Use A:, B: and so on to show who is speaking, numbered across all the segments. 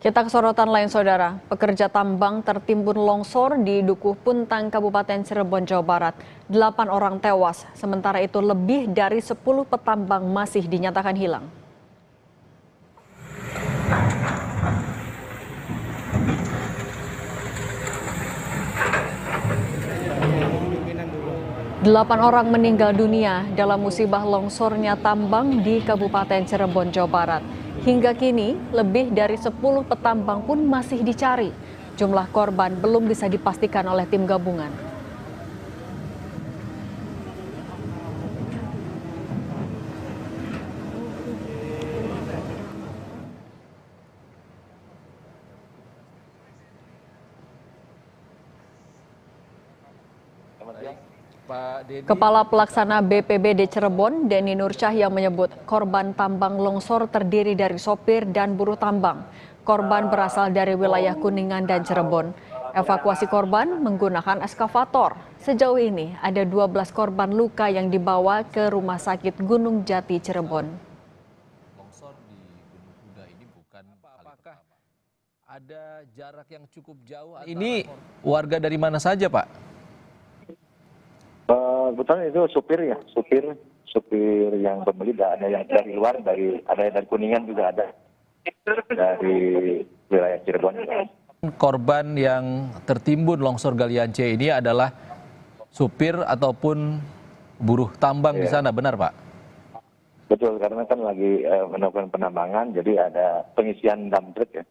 A: Kita ke sorotan lain, Saudara. Pekerja tambang tertimbun longsor di Dukuh Puntang, Kabupaten Cirebon, Jawa Barat. 8 orang tewas, sementara itu lebih dari 10 petambang masih dinyatakan hilang. Delapan orang meninggal dunia dalam musibah longsornya tambang di Kabupaten Cirebon, Jawa Barat. Hingga kini, lebih dari 10 petambang pun masih dicari. Jumlah korban belum bisa dipastikan oleh tim gabungan. Kepala Pelaksana BPBD Cirebon, Denny Nur Cahya menyebut korban tambang longsor terdiri dari sopir dan buruh tambang. Korban berasal dari wilayah Kuningan dan Cirebon. Evakuasi korban menggunakan eskavator. Sejauh ini ada 12 korban luka yang dibawa ke Rumah Sakit Gunung Jati Cirebon.
B: Longsor di Gunung Kuda ini bukan apakah ada jarak yang cukup jauh? Ini warga dari mana saja, Pak?
C: Kebetulan itu supir yang pembeli, ada yang dari luar, ada yang dari Kuningan juga ada, dari wilayah Cirebon.
B: Korban yang tertimbun longsor Galian C ini adalah supir ataupun buruh tambang di sana, benar Pak?
C: Betul, karena kan lagi melakukan penambangan, jadi ada pengisian dump truck ya.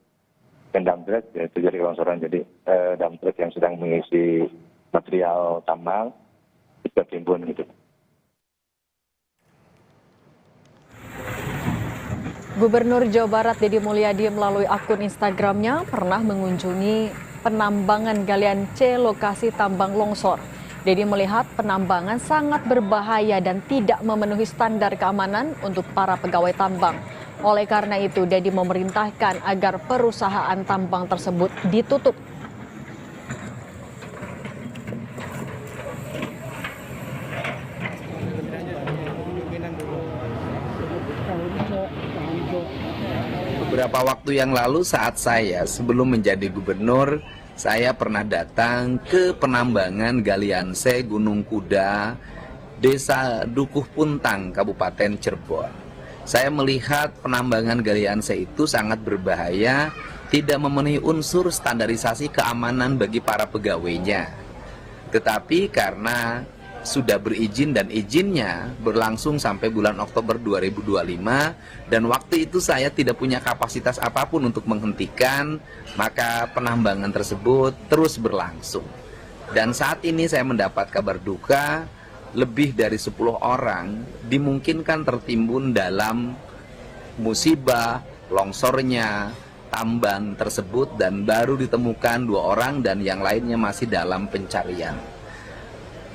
C: Dump truck itu jadi longsoran, jadi dump truck yang sedang mengisi material tambang tertimbun gitu.
A: Gubernur Jawa Barat Deddy Mulyadi melalui akun Instagramnya pernah mengunjungi penambangan Galian C lokasi tambang longsor. Deddy melihat penambangan sangat berbahaya dan tidak memenuhi standar keamanan untuk para pegawai tambang. Oleh karena itu, Deddy memerintahkan agar perusahaan tambang tersebut ditutup.
D: Beberapa waktu yang lalu saat saya sebelum menjadi gubernur, saya pernah datang ke penambangan Galian C Gunung Kuda, Desa Dukuh Puntang, Kabupaten Cirebon. Saya melihat penambangan Galian C itu sangat berbahaya, tidak memenuhi unsur standarisasi keamanan bagi para pegawainya. Tetapi karena sudah berizin dan izinnya berlangsung sampai bulan Oktober 2025 dan waktu itu saya tidak punya kapasitas apapun untuk menghentikan, maka penambangan tersebut terus berlangsung. Dan saat ini saya mendapat kabar duka, lebih dari 10 orang dimungkinkan tertimbun dalam musibah longsornya tambang tersebut dan baru ditemukan 2 orang dan yang lainnya masih dalam pencarian.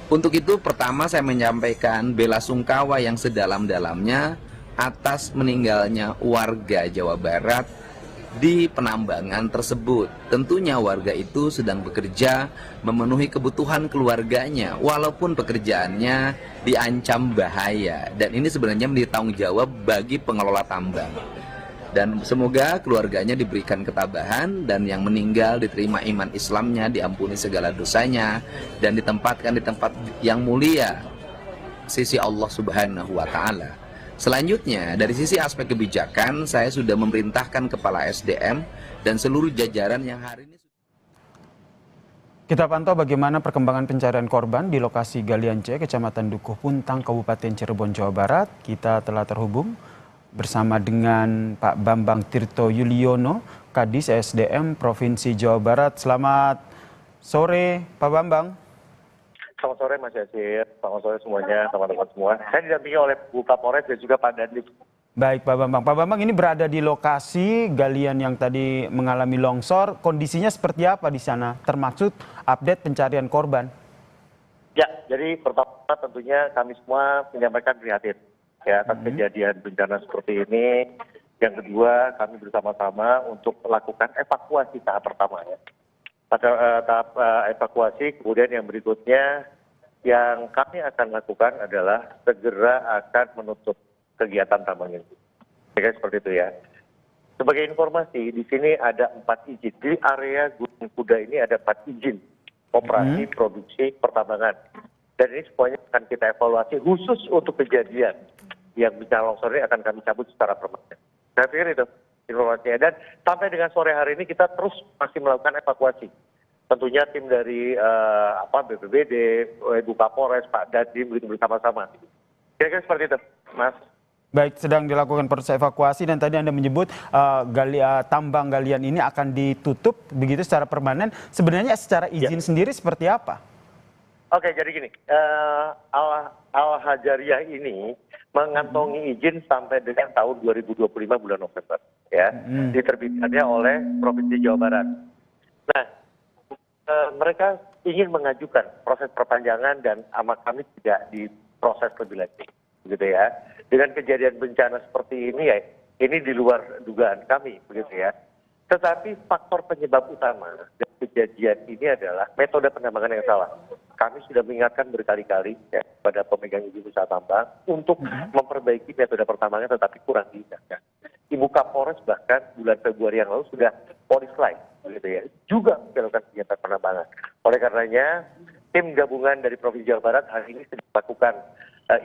D: Untuk itu pertama saya menyampaikan bela sungkawa yang sedalam-dalamnya atas meninggalnya warga Jawa Barat di penambangan tersebut. Tentunya warga itu sedang bekerja memenuhi kebutuhan keluarganya walaupun pekerjaannya diancam bahaya. Dan ini sebenarnya menjadi tanggung jawab bagi pengelola tambang. Dan semoga keluarganya diberikan ketabahan dan yang meninggal diterima iman Islamnya, diampuni segala dosanya dan ditempatkan di tempat yang mulia sisi Allah Subhanahu wa Ta'ala. Selanjutnya, dari sisi aspek kebijakan, saya sudah memerintahkan Kepala SDM dan seluruh jajaran yang hari ini.
E: Kita pantau bagaimana perkembangan pencarian korban di lokasi Galian C, Kecamatan Dukuh Puntang, Kabupaten Cirebon, Jawa Barat. Kita telah terhubung bersama dengan Pak Bambang Tirto Yuliono, Kadis SDM Provinsi Jawa Barat. Selamat sore, Pak Bambang.
C: Selamat sore Mas Yasir, selamat sore semuanya, teman-teman semua. Saya didampingi oleh Bu Kapolres dan juga Pak Dandim.
E: Baik Pak Bambang. Pak Bambang ini berada di lokasi galian yang tadi mengalami longsor. Kondisinya seperti apa di sana? Termaksud update pencarian korban.
C: Ya, jadi pertama tentunya kami semua menyampaikan prihatin ya atas kejadian bencana seperti ini. Yang kedua, kami bersama-sama untuk melakukan evakuasi tahap pertama ya. Pada tahap evakuasi, kemudian yang berikutnya yang kami akan lakukan adalah segera akan menutup kegiatan tambang ini. Jadi seperti itu ya. Sebagai informasi, di sini ada 4 izin. Di area Gunung Kuda ini ada 4 izin operasi, produksi, pertambangan. Dan ini semuanya akan kita evaluasi khusus untuk kejadian yang bencana longsor ini akan kami cabut secara permanen. Saya pikir itu informasinya. Dan sampai dengan sore hari ini kita terus masih melakukan evakuasi. Tentunya tim dari BPBD, Ibu Kapolres, Pak Dandim begitu bersama-sama. Kira-kira seperti itu, Mas.
E: Baik, sedang dilakukan proses evakuasi dan tadi Anda menyebut tambang galian ini akan ditutup begitu secara permanen. Sebenarnya secara izin sendiri seperti apa?
C: Oke, jadi gini, Al-Hajariyah ini mengantongi izin sampai dengan tahun 2025 bulan November, ya, diterbitkannya oleh Provinsi Jawa Barat. Nah, mereka ingin mengajukan proses perpanjangan dan sama kami tidak diproses lebih lanjut, begitu ya. Dengan kejadian bencana seperti ini ya, ini di luar dugaan kami, begitu ya. Tetapi faktor penyebab utama dari kejadian ini adalah metode penambangan yang salah. Kami sudah mengingatkan berkali-kali ya, kepada pemegang izin usaha tambang untuk memperbaiki metode pertambangan, tetapi kurang diingatkan. Ibu Kapolres bahkan bulan Februari yang lalu sudah polis lain, begitu ya, juga melakukan kegiatan penambangan. Oleh karenanya, tim gabungan dari Provinsi Jawa Barat hari ini sedang melakukan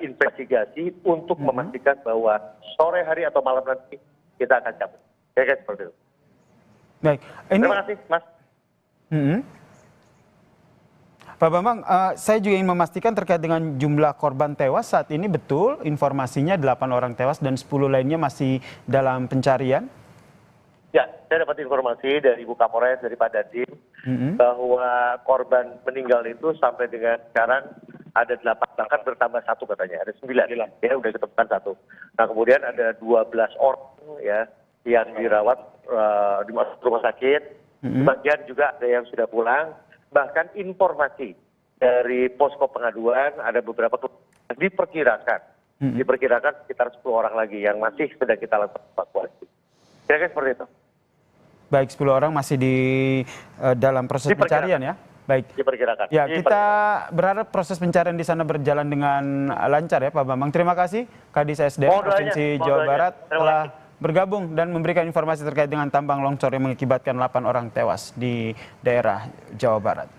C: investigasi untuk memastikan bahwa sore hari atau malam nanti kita akan cabut. Kira-kira seperti itu.
E: Baik, ini...
C: Terima kasih, Mas.
E: Pak Bambang, saya juga ingin memastikan terkait dengan jumlah korban tewas saat ini betul informasinya 8 orang tewas dan 10 lainnya masih dalam pencarian?
C: Ya, saya dapat informasi dari Ibu Kapolres, dari Pak Dandim, bahwa korban meninggal itu sampai dengan sekarang ada 8, bahkan bertambah 1 katanya, ada 9, ya udah ditemukan 1. Nah kemudian ada 12 orang ya yang dirawat di rumah sakit, sebagian juga ada yang sudah pulang. Bahkan informasi dari posko pengaduan ada beberapa diperkirakan sekitar 10 orang lagi yang masih sedang kita lakukan evakuasi. Kira-kira seperti itu.
E: Baik, 10 orang masih di dalam proses pencarian ya? Baik.
C: Diperkirakan.
E: Ya, kita berharap proses pencarian di sana berjalan dengan lancar ya Pak Bambang. Terima kasih Kadis SDM Provinsi Jawa Barat telah bergabung dan memberikan informasi terkait dengan tambang longsor yang mengakibatkan 8 orang tewas di daerah Jawa Barat.